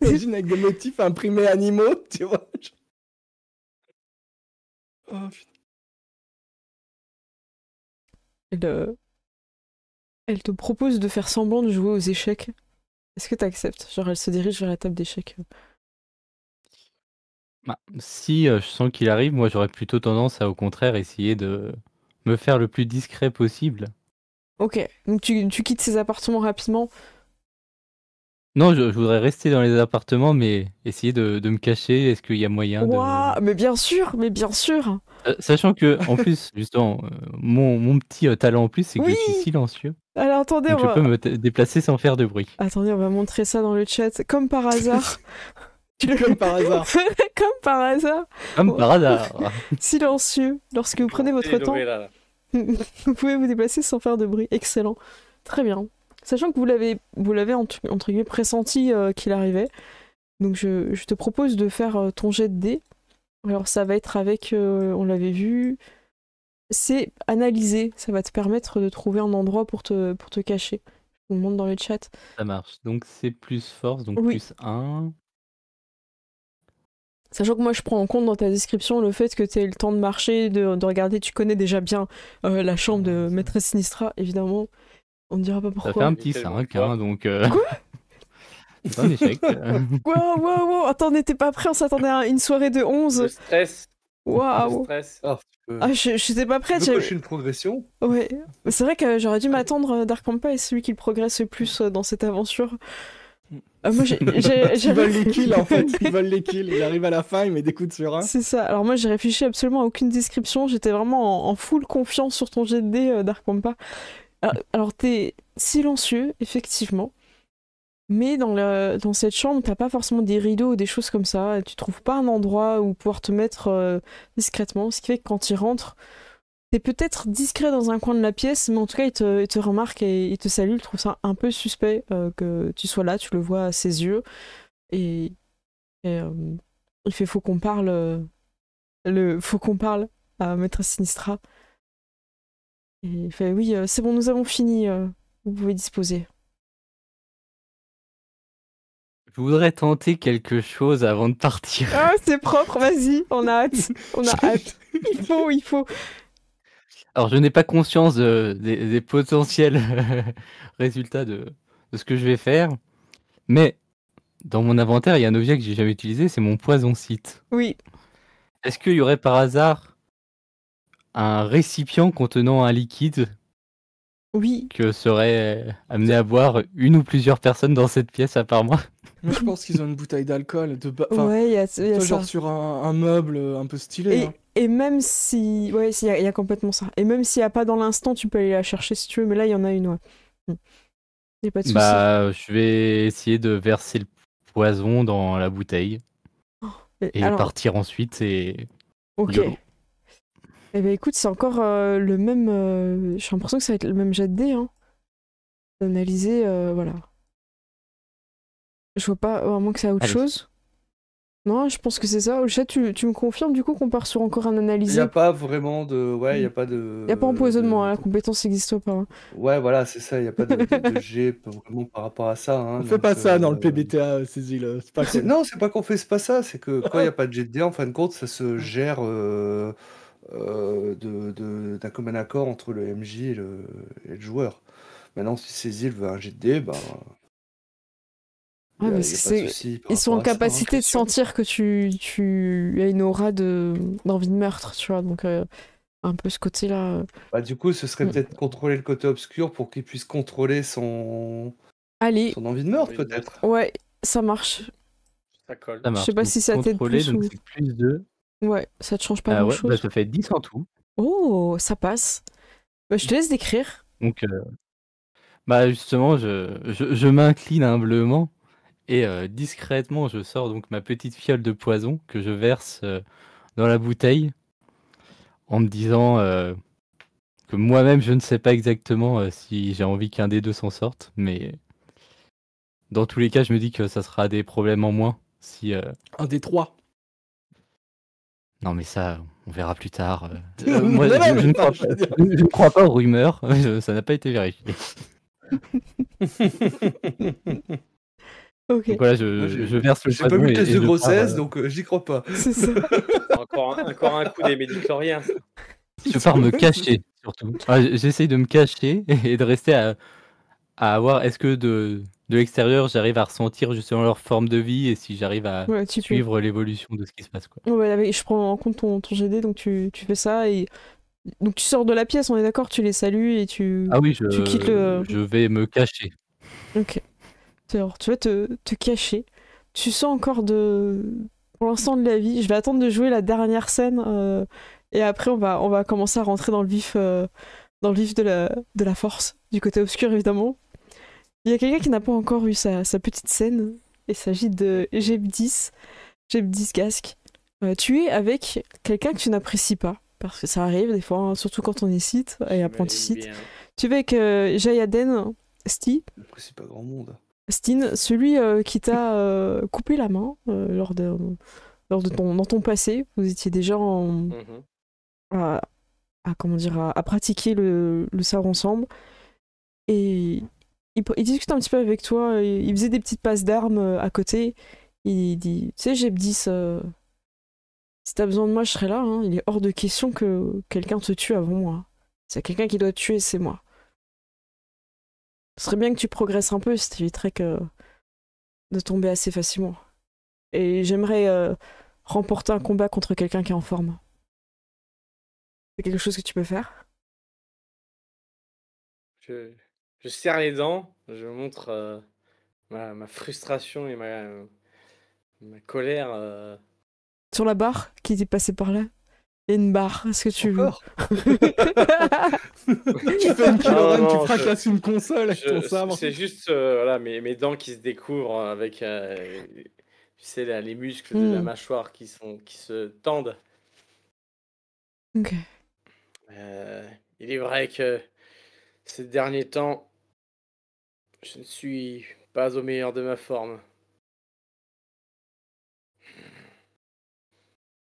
J'imagine avec des motifs imprimés animaux, tu vois. Oh, putain. Elle te propose de faire semblant de jouer aux échecs. Est-ce que t'acceptes? Genre, elle se dirige vers la table d'échecs. Bah, si je sens qu'il arrive, moi j'aurais plutôt tendance à au contraire essayer de me faire le plus discret possible. Ok, donc tu quittes ces appartements rapidement. Non, je voudrais rester dans les appartements, mais essayer de me cacher. Est-ce qu'il y a moyen de... Waouh, mais bien sûr. Sachant que, en plus, justement, mon petit talent en plus, c'est que Oui. je suis silencieux. Alors attendez, Donc je peux me déplacer sans faire de bruit. Attendez, on va montrer ça dans le chat. Comme par hasard. Comme par hasard. Comme par hasard. Comme par hasard. Silencieux. Lorsque vous prenez votre temps, vous pouvez vous déplacer sans faire de bruit. Excellent. Très bien. Sachant que vous l'avez entre guillemets pressenti qu'il arrivait. Donc je te propose de faire ton jet de dés. Alors ça va être avec, on l'avait vu, c'est analyser. Ça va te permettre de trouver un endroit pour te cacher. Je vous le montre dans le chat. Ça marche. Donc c'est plus force, donc Oui. plus 1. Sachant que moi je prends en compte dans ta description le fait que tu aies le temps de marcher, de regarder, tu connais déjà bien la chambre de Maîtresse Sinistra, évidemment. On ne dira pas Ça pourquoi. fait un petit 5, hein, donc... Quoi C'est un échec. Wow, attendez, t'es pas prêt, on s'attendait à une soirée de 11. Le stress. Waouh. Le stress. Ah, tu peux, Ah, j'étais pas prête. tu peux cocher une progression. Ouais, c'est vrai que j'aurais dû m'attendre. Dark Pampa est celui qui le progresse le plus dans cette aventure. Moi, Ils veulent les kills en fait. Ils veulent les kills. Il arrive à la fin, il met des coups de surin. C'est ça. Alors moi, j'ai réfléchi absolument à aucune description. J'étais vraiment en full confiance sur ton jet de dés, Dark Pampa. Alors t'es silencieux, effectivement. Mais dans cette chambre, t'as pas forcément des rideaux ou des choses comme ça. Tu trouves pas un endroit où pouvoir te mettre discrètement. Ce qui fait que quand il rentre, t'es peut-être discret dans un coin de la pièce, mais en tout cas, il te remarque et il te salue. Il trouve ça un peu suspect que tu sois là. Tu le vois à ses yeux. Et il fait faut qu'on parle. Faut qu'on parle à Maîtresse Sinistra. Et il fait oui, c'est bon, nous avons fini. Vous pouvez disposer. Je voudrais tenter quelque chose avant de partir. Ah, c'est propre, vas-y, on a hâte. On a hâte. Il faut. Alors, je n'ai pas conscience des potentiels résultats de ce que je vais faire, mais dans mon inventaire, il y a un objet que j'ai jamais utilisé, c'est mon poison-cite. Oui. Est-ce qu'il y aurait par hasard un récipient contenant un liquide Oui. que seraient amené à boire une ou plusieurs personnes dans cette pièce à part moi? Moi, je pense qu'ils ont une bouteille d'alcool. Ouais, il y a ça. Genre sur un meuble un peu stylé. Hein. Et même si... Ouais, il y a complètement ça. Et même s'il n'y a pas dans l'instant, tu peux aller la chercher si tu veux, mais là, il y en a une, ouais. Il n'y a pas de souci. Bah, je vais essayer de verser le poison dans la bouteille et alors, partir ensuite et... ok. YOLO. Eh ben écoute, c'est encore le même... J'ai l'impression que ça va être le même jet de dés, hein. D'analyser, voilà. Je vois pas, à moins que ça a autre Allez. chose. Non, je pense que c'est ça. Au chat, tu me confirmes du coup qu'on part sur encore un Il analysé? n'y a pas vraiment de. Ouais, il n'y a pas de. Il n'y a pas empoisonnement, hein, la compétence n'existe pas. Hein. Ouais, voilà, c'est ça. Il n'y a pas de G vraiment par rapport à ça. Hein, On fait pas ça dans le PBTA, Cécile. C'est pas cool. Non, c'est pas qu'on fait pas ça. C'est que quand il n'y a pas de G de dé, en fin de compte, ça se gère d'un commun accord entre le MJ et le joueur. Maintenant, si Cécile veut un G de dé, bah. Ouais, y a parce pas que de souci par ils sont en rapport à ça, hein. capacité de sentir que tu as une aura d'envie de meurtre, tu vois. Donc, un peu ce côté-là. Bah, du coup, ce serait peut-être contrôler le côté obscur pour qu'il puisse contrôler son Allez, envie de meurtre, peut-être. ouais, ça marche. Ça colle. Ça Je marche. sais pas Donc, si ça t'aide contrôler, plus donc ou... c'est plus 2. Ouais, ça te change pas Ouais, grand-chose. bah, ça fait 10 en tout. Oh, ça passe. Bah, je te laisse décrire. Donc, bah, justement, je m'incline humblement et discrètement, je sors donc ma petite fiole de poison que je verse dans la bouteille en me disant que moi-même, je ne sais pas exactement si j'ai envie qu'un des deux s'en sorte, mais dans tous les cas, je me dis que ça sera des problèmes en moins. Si, Un des trois. Non, mais ça, on verra plus tard. Non, Moi, non, je mais ne pas, crois je pas, veux dire. je ne crois pas aux rumeurs. Ça n'a pas été vérifié. Ok, Donc voilà, Moi, je verse le j'ai pas poison vu de et test et de je pars. grossesse, donc j'y crois pas. c'est ça. Encore un coup des médicloriens. Je pars me cacher, surtout. J'essaye de me cacher et de rester à voir est-ce que de l'extérieur, j'arrive à ressentir justement leur forme de vie et si j'arrive à Ouais, tu peux. suivre l'évolution de ce qui se passe, quoi. Ouais, je prends en compte ton GD, donc tu fais ça et donc tu sors de la pièce, on est d'accord, tu les salues et tu Ah oui, tu quittes le. je vais me cacher. Ok. Alors, tu vas te cacher. Tu sens encore pour l'instant de la vie. Je vais attendre de jouer la dernière scène et après on va commencer à rentrer dans le vif de la force, du côté obscur évidemment. Il y a quelqu'un qui n'a pas encore eu sa petite scène. Il s'agit de Gebdis Gask. Tu es avec quelqu'un que tu n'apprécies pas. Parce que ça arrive des fois, hein, surtout quand on est site et apprenti J'imagine site. bien. Tu es avec Jayaden C'est pas grand monde. Steen, celui qui t'a coupé la main dans ton passé. Vous étiez déjà Mhm. comment dire, à pratiquer le sabre ensemble. Et il discute un petit peu avec toi. Il faisait des petites passes d'armes à côté. Il dit, tu sais, Gebdis, si t'as besoin de moi, je serai là. Hein. Il est hors de question que quelqu'un te tue avant moi. C'est quelqu'un qui doit te tuer, c'est moi. Ce serait bien que tu progresses un peu, ça t'éviterait de tomber assez facilement. Et j'aimerais remporter un combat contre quelqu'un qui est en forme. C'est quelque chose que tu peux faire? Je serre les dents, je montre ma frustration et ma colère. Sur la barre qui est passée par là? Il y a une barre, est-ce que tu... Encore Tu fais une Non, killrun, tu non, fracasses une console avec ton sabre. c'est juste voilà, mes dents qui se découvrent avec tu sais, les muscles de la Hmm. mâchoire qui se tendent. Ok. Il est vrai que ces derniers temps, je ne suis pas au meilleur de ma forme.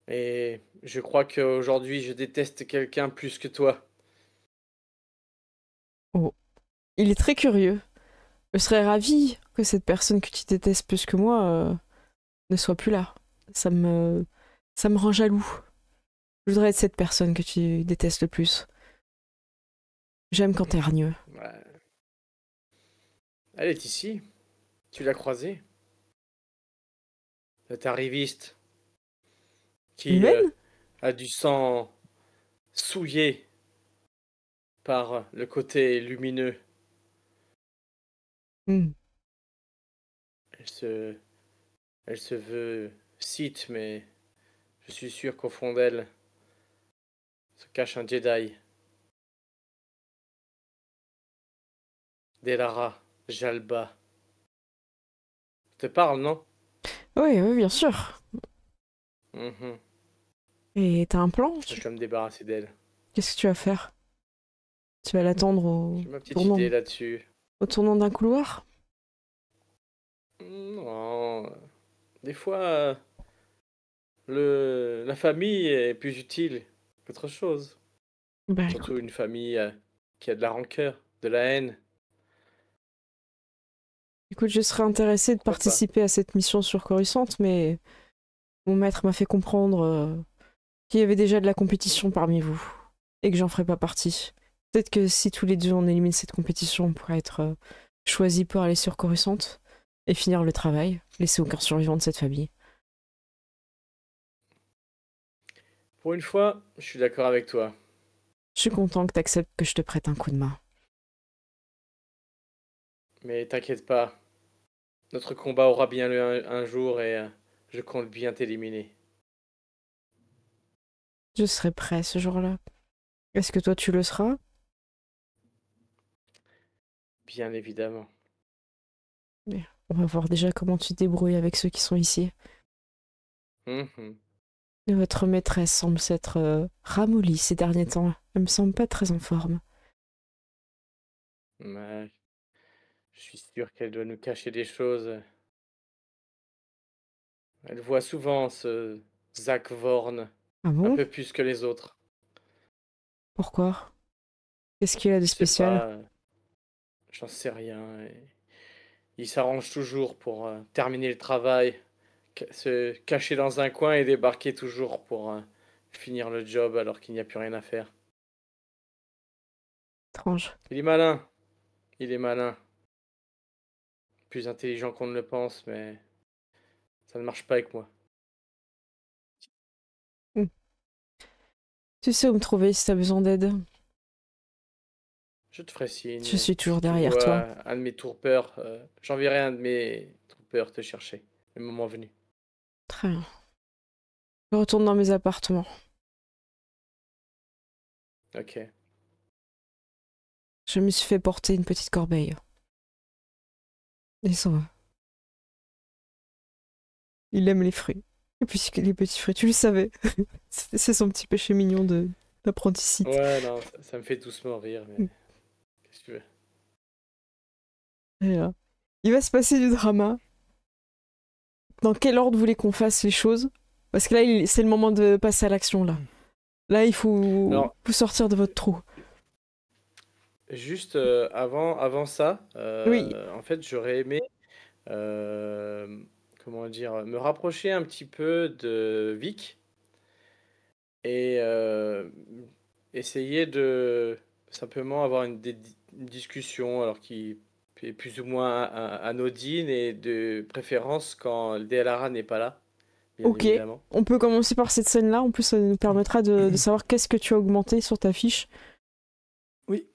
Et je crois qu'aujourd'hui, je déteste quelqu'un plus que toi. Oh. Il est très curieux. Je serais ravie que cette personne que tu détestes plus que moi ne soit plus là. Ça me rend jaloux. Je voudrais être cette personne que tu détestes le plus. J'aime quand t'es hargneux. Ouais. Elle est ici. Tu l'as croisée. Cet arriviste qui Humaine? a du sang souillé par le côté lumineux. Hmm. Elle se veut Sith, mais je suis sûr qu'au fond d'elle se cache un Jedi. Delara, Jalba. Ça te parle, non? Oui, oui, bien sûr. Mhm. Et t'as un plan? Je dois me débarrasser d'elle. Qu'est-ce que tu vas faire? Tu vas l'attendre J'ai ma petite idée là-dessus. au tournant d'un couloir? Non. Des fois, la famille est plus utile qu'autre chose. Bah, Surtout une famille qui a de la rancœur, de la haine. écoute, je serais intéressée de Pourquoi pas? participer à cette mission sur Coruscant, mais mon maître m'a fait comprendre qu'il y avait déjà de la compétition parmi vous et que j'en ferais pas partie. Peut-être que si tous les deux on élimine cette compétition, on pourrait être choisis pour aller sur Coruscant et finir le travail, laisser aucun survivant de cette famille. Pour une fois, je suis d'accord avec toi. Je suis content que t'acceptes que je te prête un coup de main. Mais t'inquiète pas. Notre combat aura bien lieu un jour et je compte bien t'éliminer. Je serai prêt ce jour-là. Est-ce que toi tu le seras? Bien évidemment. On va voir déjà comment tu te débrouilles avec ceux qui sont ici. Mhm. Et votre maîtresse semble s'être ramollie ces derniers temps. Elle me semble pas très en forme. Ouais, je suis sûr qu'elle doit nous cacher des choses. Elle voit souvent ce Zach Vorn, Ah un bon? peu plus que les autres. Pourquoi? Qu'est-ce qu'il a de Je sais spécial? pas, j'en sais rien. Il s'arrange toujours pour terminer le travail, se cacher dans un coin et débarquer toujours pour finir le job alors qu'il n'y a plus rien à faire. Étrange. Il est malin, il est malin. Plus intelligent qu'on ne le pense, mais ça ne marche pas avec moi. Hmm. Tu sais où me trouver si t'as besoin d'aide. Je te ferai signe. Je suis toujours Si tu derrière vois toi. un de mes troopers, j'enverrai un de mes troopers te chercher, le moment venu. Très bien. Je retourne dans mes appartements. Ok. Je me suis fait porter une petite corbeille. Et ça va. Il aime les fruits. Et puis les petits fruits, tu le savais. C'est son petit péché mignon d'apprenti. Ouais, non, ça me fait doucement rire, mais qu'est-ce que tu veux? Et, il va se passer du drama. Dans quel ordre vous voulez qu'on fasse les choses? Parce que là, c'est le moment de passer à l'action, là. Là, il faut Alors, vous sortir de votre trou. juste avant ça, Oui, en fait, j'aurais aimé, euh, comment dire, me rapprocher un petit peu de Vic et essayer de simplement avoir une discussion alors qui est plus ou moins anodine et de préférence quand le DLRA n'est pas là, bien ok. évidemment. On peut commencer par cette scène-là. En plus, ça nous permettra de savoir qu'est-ce que tu as augmenté sur ta fiche. Oui.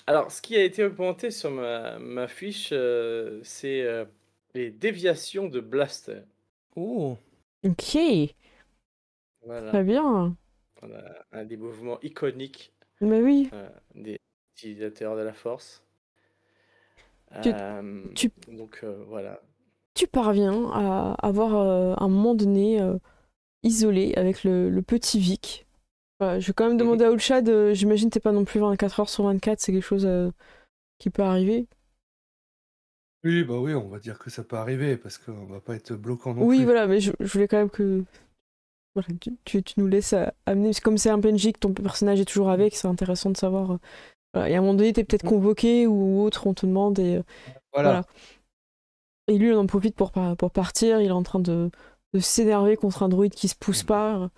Alors, ce qui a été augmenté sur ma fiche, c'est les déviations de Blaster. Oh. Ok, Voilà, très bien. on a un des mouvements iconiques Mais oui, des utilisateurs de la Force. tu, tu, Donc voilà. tu parviens à avoir un moment donné isolé avec le petit Vic. Voilà, je vais quand même Mhm. demander à Oulchad, j'imagine que t'es pas non plus 24 heures sur 24, c'est quelque chose qui peut arriver. Oui, bah oui, on va dire que ça peut arriver, parce qu'on va pas être bloquant non Oui, plus. voilà, mais je voulais quand même que voilà, tu nous laisses amener, parce que comme c'est un PNJ que ton personnage est toujours avec, c'est intéressant de savoir. Voilà. Et à un moment donné, t'es peut-être Mhm. convoqué ou autre, on te demande, et voilà. Voilà. Et lui, il en profite pour partir, il est en train de s'énerver contre un druide qui se pousse pas,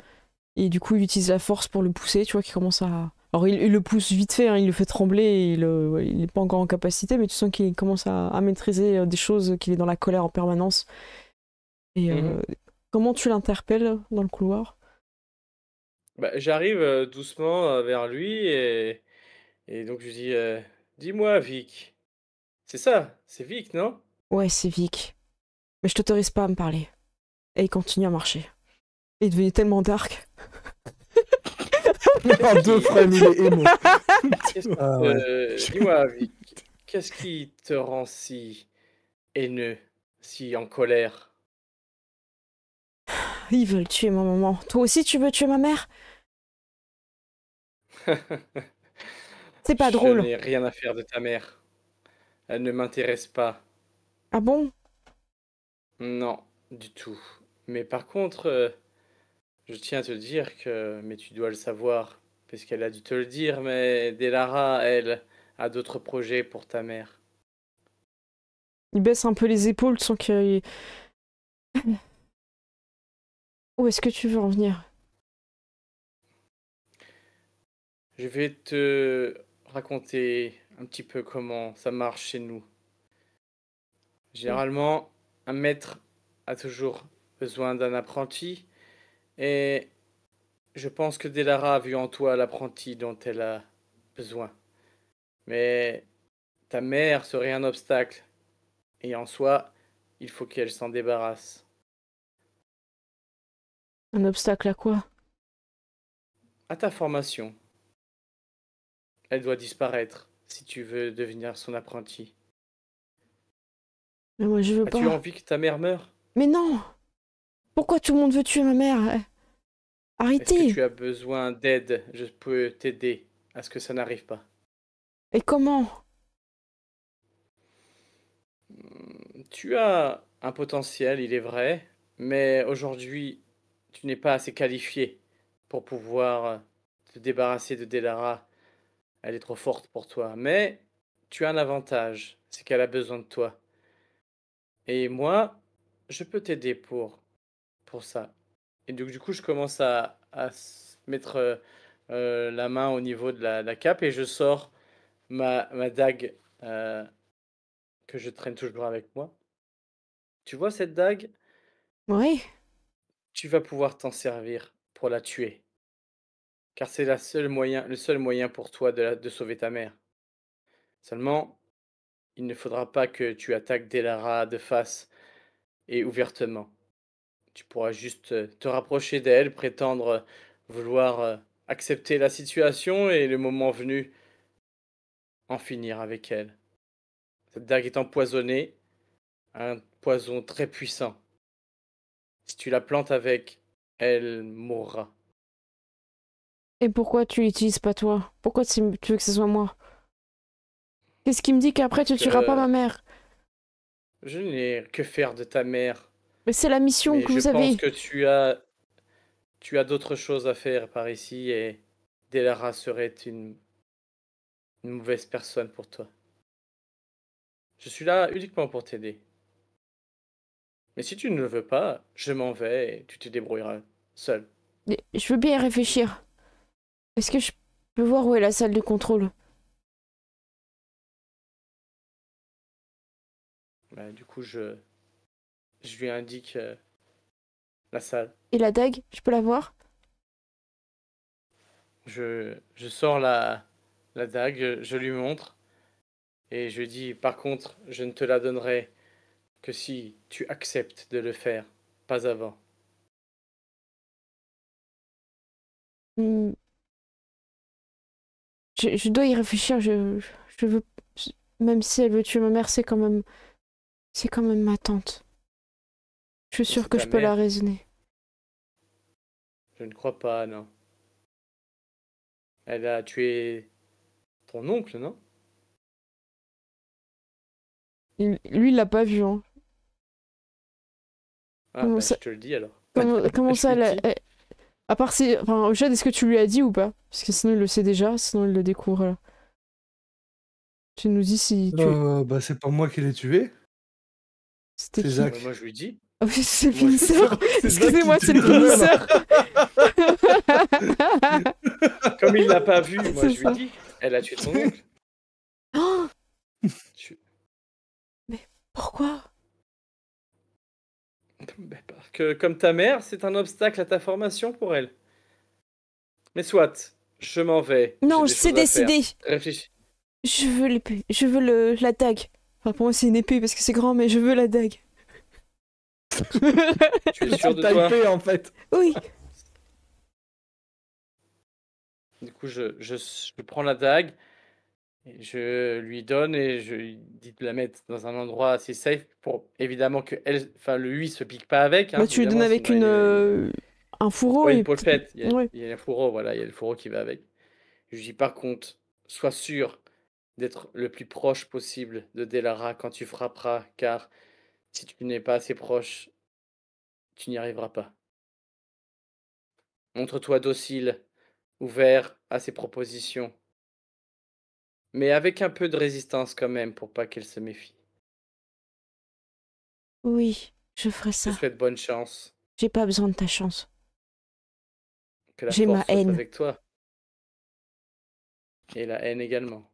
et du coup, il utilise la force pour le pousser, tu vois, qui commence à. Alors, il le pousse vite fait, hein, il le fait trembler, et il n'est pas encore en capacité, mais tu sens qu'il commence à maîtriser des choses, qu'il est dans la colère en permanence. Et Mhm. comment tu l'interpelles dans le couloir? Bah, j'arrive doucement vers lui et donc je lui dis dis-moi, Vic. C'est ça, c'est Vic, non? Ouais, c'est Vic. Mais je t'autorise pas à me parler. Et il continue à marcher. Et il devenait tellement dark. En deux frames, il est émo. Qu'est-ce Ah ouais. dis-moi, Vic, qu'est-ce qui te rend si haineux, si en colère? Ils veulent tuer ma maman. Toi aussi, tu veux tuer ma mère? C'est pas Je drôle. n'ai rien à faire de ta mère. Elle ne m'intéresse pas. Ah bon? Non, du tout. Mais par contre, je tiens à te dire que, mais tu dois le savoir, parce qu'elle a dû te le dire, mais Delara, elle, a d'autres projets pour ta mère. Il baisse un peu les épaules sans qu'il. Où est-ce que tu veux en venir? Je vais te raconter un petit peu comment ça marche chez nous. Généralement, un maître a toujours besoin d'un apprenti, et je pense que Delara a vu en toi l'apprenti dont elle a besoin. Mais ta mère serait un obstacle, et en soi, il faut qu'elle s'en débarrasse. Un obstacle à quoi? À ta formation, elle doit disparaître si tu veux devenir son apprenti. Mais moi, je veux As-tu pas. envie que ta mère meure? Mais non! Pourquoi tout le monde veut tuer ma mère? Est-ce que Arrêtez! tu as besoin d'aide? Je peux t'aider à ce que ça n'arrive pas. Et comment? Tu as un potentiel, il est vrai, mais aujourd'hui, tu n'es pas assez qualifié pour pouvoir te débarrasser de Delara. Elle est trop forte pour toi. Mais tu as un avantage, c'est qu'elle a besoin de toi. Et moi, je peux t'aider pour ça. Et donc, du coup, je commence à mettre la main au niveau de la cape et je sors ma dague que je traîne toujours avec moi. Tu vois cette dague? Oui. Tu vas pouvoir t'en servir pour la tuer. Car c'est le seul moyen pour toi de sauver ta mère. Seulement, il ne faudra pas que tu attaques Delara de face et ouvertement. Tu pourras juste te rapprocher d'elle, prétendre vouloir accepter la situation et le moment venu, en finir avec elle. Cette dague est empoisonnée, un poison très puissant. Si tu la plantes avec, elle mourra. Et pourquoi tu l'utilises pas toi? Pourquoi tu veux que ce soit moi? Qu'est-ce qui me dit qu'après tu Parce tueras pas ma que mère? je n'ai que faire de ta mère, Mais c'est la mission mais que je vous pense avez. que tu as d'autres choses à faire par ici et Delara serait une mauvaise personne pour toi. Je suis là uniquement pour t'aider. Mais si tu ne le veux pas, je m'en vais et tu te débrouilleras seul. Je veux bien y réfléchir. Est-ce que je peux voir où est la salle de contrôle? Bah, du coup, je lui indique la salle. Et la dague, je peux la voir? Je sors la dague, je lui montre et je lui dis, par contre, je ne te la donnerai que si tu acceptes de le faire, pas avant. Hmm, je dois y réfléchir. Je veux. Même si elle veut tuer ma mère, c'est quand même. C'est quand même ma tante. Je suis Mais sûre c'est que ta je peux la mère. raisonner. Je ne crois pas, non. Elle a tué ton oncle, non? Lui, il l'a pas vu, hein. Ah, Comment bah, ça, je te le dis alors. comment Je ça, lui dis. à part c'est. Enfin, Jade, est-ce que tu lui as dit ou pas? Parce que sinon, il le sait déjà, sinon, il le découvre là. Tu nous dis si tu. Bah, c'est pas moi qui l'ai tué, C'était c'est qui? Zach. Moi, je lui dis. Ah oui, c'est le Moi, je- finisseur! C'est Zach Excusez-moi, qui c'est tue le tout le finisseur! Comme il l'a pas vu, moi, C'est je lui ça. dis. Elle a tué ton oncle. Oh, Je- pourquoi? bah, parce que comme ta mère, c'est un obstacle à ta formation pour elle. Mais soit, je m'en vais. J'ai Non, des c'est choses à faire. décidé! Réfléchis. Je veux l'épée. Je veux la dague. Enfin, pour moi, c'est une épée parce que c'est grand, mais je veux la dague. Tu es sûr de T'as toi? épée, en fait. Oui. Du coup, je prends la dague, et je lui donne et je lui dis de la mettre dans un endroit assez safe pour évidemment que elle, enfin lui se pique pas avec, Bah, hein, tu lui donnes évidemment, avec sinon un fourreau ouais, et. une polpette, Ouais. il y a le fourreau, voilà, il y a le fourreau qui va avec. Je lui dis par contre, sois sûr d'être le plus proche possible de Delara quand tu frapperas, car si tu n'es pas assez proche, tu n'y arriveras pas. Montre-toi docile, ouvert à ses propositions, mais avec un peu de résistance quand même pour pas qu'elle se méfie. Oui, je ferai Je te ça. souhaite bonne chance, J'ai pas besoin de ta chance. que la J'ai ma force soit haine. avec toi, et la haine également.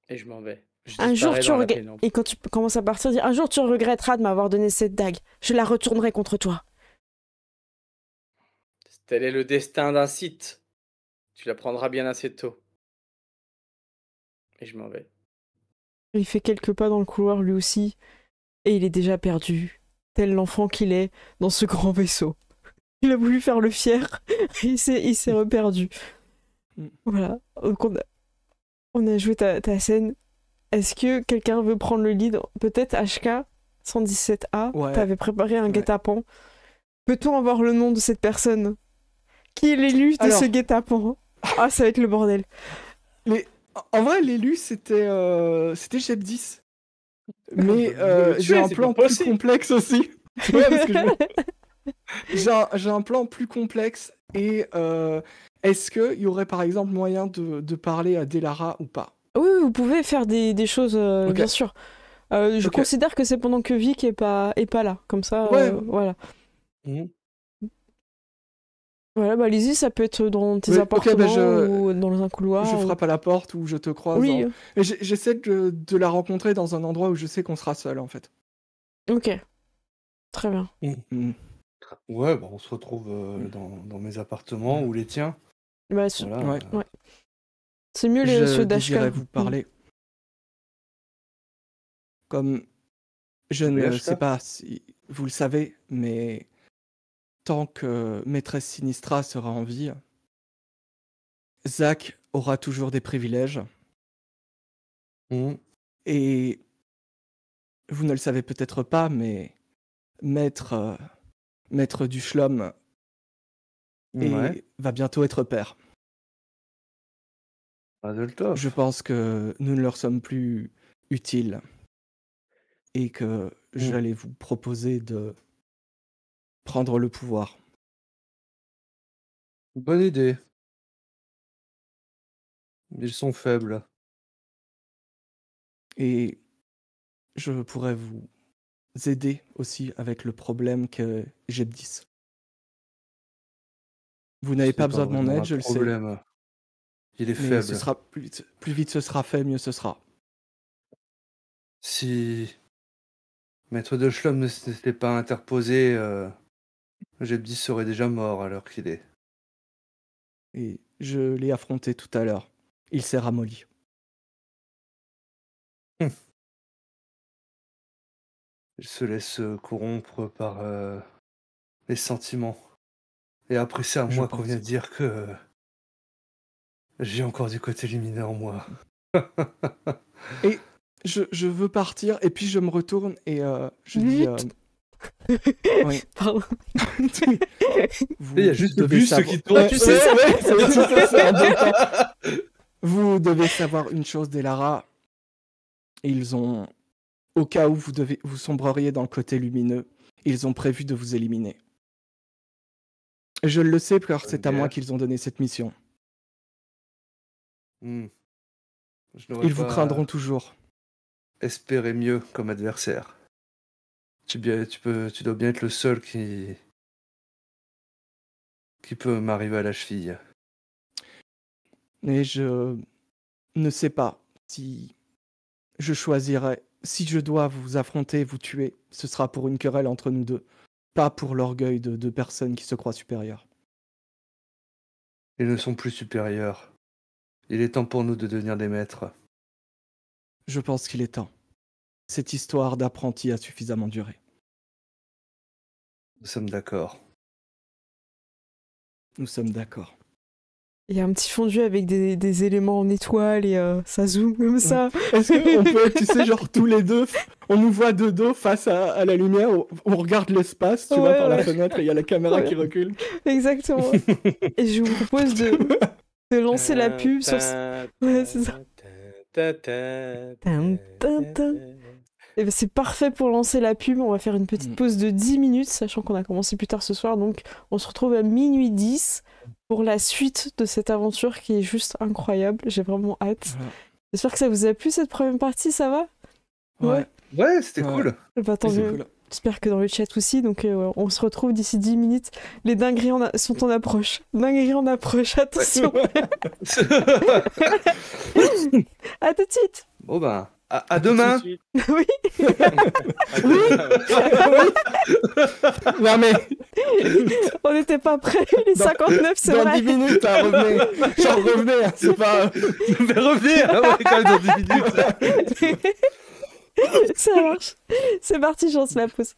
Et je m'en vais. Je Un jour, disparais tu dans la regrettes. pénombre. Et quand tu commences à partir, dis un jour, tu regretteras de m'avoir donné cette dague. Je la retournerai contre toi. Tel est le destin d'un Sith. Tu l'apprendras bien assez tôt. Et je m'en vais. Il fait quelques pas dans le couloir lui aussi, et il est déjà perdu, tel l'enfant qu'il est dans ce grand vaisseau. Il a voulu faire le fier, et il s'est reperdu. Voilà. Donc on a joué ta scène. Est-ce que quelqu'un veut prendre le lead? Peut-être HK? 117A, Ouais. t'avais préparé un Ouais. guet-apens. Peut-on avoir le nom de cette personne? Qui est l'élu de Alors- ce guet-apens? Ah, ça va être le bordel. En vrai, l'élu, c'était Jeb10. Mais Vous le j'ai tuez, un c'est plan pas plus possible. complexe aussi. Ouais, parce que j'ai un plan plus complexe. Et est-ce qu'il y aurait par exemple moyen de parler à Delara ou pas? Oui, vous pouvez faire des choses, Ok. bien sûr. Je Ok. considère que c'est pendant que Vic est pas là. Comme ça, Ouais. voilà. Mhm. Voilà, bah allez-y, ça peut être dans tes Oui, ok, appartements bah, je- ou dans un couloir. Je ou- frappe à la porte ou je te croise. Oui, Mais j'essaie de la rencontrer dans un endroit où je sais qu'on sera seul en fait. ok. Très bien. Mm. Ouais, bah, on se retrouve dans mes appartements ou les tiens. Bah, Voilà. Ouais. Ouais. c'est mieux Je ceux désirais d'Ashka. vous parler. Comme je Oui, ne Ashka. sais pas si vous le savez, mais tant que Maîtresse Sinistra sera en vie, Zach aura toujours des privilèges. Mhm. Et vous ne le savez peut-être pas, mais Maître du Schlum Ouais. va bientôt être père. Mazel tov. Je pense que nous ne leur sommes plus utiles et que j'allais vous proposer de prendre le pouvoir. Bonne idée. Ils sont faibles. Et je pourrais vous aider aussi avec le problème que j'ai 10. Vous n'avez C'est pas besoin de mon vraiment aide, un je le sais. problème. Il est Mais faible. ce sera plus vite ce sera fait, mieux ce sera. Si Maître de Schlum ne s'était pas interposé, Jebdis serait déjà mort à l'heure qu'il est. Et je l'ai affronté tout à l'heure. Il s'est ramolli. Il se laisse corrompre par les sentiments. Et après, c'est à Je moi qu'on pense. vient de dire que j'ai encore du côté lumineux en moi. Et je veux partir, et puis je me retourne et je dis... oui. Pardon. Vous Il y a juste le devez bus savoir- qui tourne, Ouais, tu sais. ouais, c'est en deux temps. Vous devez savoir une chose, Delara. Ils ont, au cas où vous sombreriez dans le côté lumineux, ils ont prévu de vous éliminer. Je le sais car c'est à moi Ok. qu'ils ont donné cette mission. Hmm. Je n'aurais Ils vous pas craindront toujours. espéré mieux comme adversaire. Tu dois bien être le seul qui peut m'arriver à la cheville. Mais je ne sais pas si je choisirais. Si je dois vous affronter, vous tuer, ce sera pour une querelle entre nous deux, pas pour l'orgueil de deux personnes qui se croient supérieures. Ils ne sont plus supérieurs. Il est temps pour nous de devenir des maîtres. Je pense qu'il est temps. Cette histoire d'apprenti a suffisamment duré. Nous sommes d'accord. Nous sommes d'accord. Il y a un petit fondu avec des éléments en étoile et ça zoome comme ça. Est-ce qu'on peut être, tu sais, genre tous les deux, on nous voit de dos face à la lumière, on regarde l'espace, tu vois, Ouais, par la ouais. fenêtre, et il y a la caméra Ouais. qui recule. Exactement. Et je vous propose de lancer la pub sur... Ouais, c'est ça. Tin, tin, tin. Eh ben, c'est parfait pour lancer la pub. On va faire une petite pause de 10 minutes, sachant qu'on a commencé plus tard ce soir. Donc, on se retrouve à minuit 10 pour la suite de cette aventure qui est juste incroyable. J'ai vraiment hâte. Voilà. J'espère que ça vous a plu cette première partie, ça va? Ouais, Ouais, c'était Ouais. cool. Bah, tant c'est mieux. cool. J'espère que dans le chat aussi. Donc, on se retrouve d'ici 10 minutes. Les dingueries sont en approche. Dingueries en approche, attention. À tout de suite. Bon ben, à demain. Oui. Non mais, On n'était pas prêts. Les 59, c'est dans vrai. 10 minutes, hein, revenez. Genre, revenez, hein, c'est pas... Je vais revenir. Ah ouais, quand même dans 10 minutes. Ça marche. C'est parti, je lance la pause.